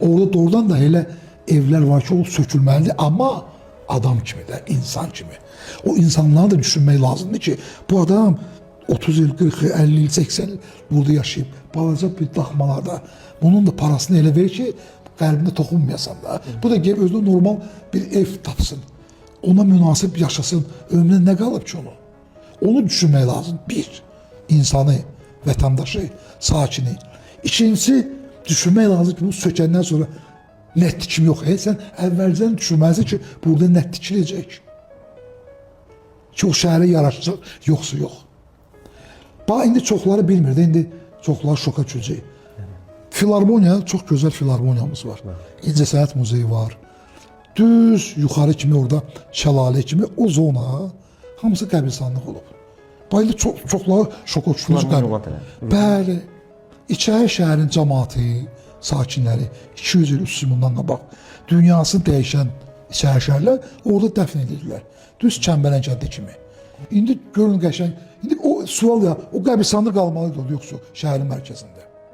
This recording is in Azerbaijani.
Orada doğrudan da elə evlər var ki, o sökülməlidir, amma adam kimi də, insan kimi. O insanları da düşünmək lazımdır ki, bu adam 30 il, 40 il, 50 il, 80 il burada yaşayıb, balaca bir daxmalarda bunun da parasını elə verir ki, qəlbində toxunmayasan da. Bu da gəlib özünə normal bir ev tapsın, ona münasib yaşasın, ömrünə nə qalıb ki onu? Onu düşünmək lazım. Bir, insanı, vətəndaşı, sakini. İkincisi, düşünmək lazım ki, bu sökəndən sonra net tikim yox. Sən əvvəlcədən düşünməlisin ki, burada net tikiləcək. Ki, o şəhərə yaraşacaq, yoxsa yox. Bax, indi çoxları bilmir də, indi çoxları şoka düşəcək. Filarmoniya, çox gözəl filarmoniyamız var. İncəsənət muzeyi var. Düz yuxarı kimi orada şəlalə kimi o zona hamısı qəbirstanlıq olub. Bax, indi çoxları şoka düşmüş. Bəli, İçəri şəhərin cəmaatı, sakinləri 200 il 300 bundan qabaq dünyasını dəyişən İçəri şəhərlər orada dəfn edirlər. Düz Kəmbələnkəndi kimi. İndi görün qəşəng, indi o sual ya, o qəbirstanlıq qalmalıdır yoxsa şəhərin mərkəzində.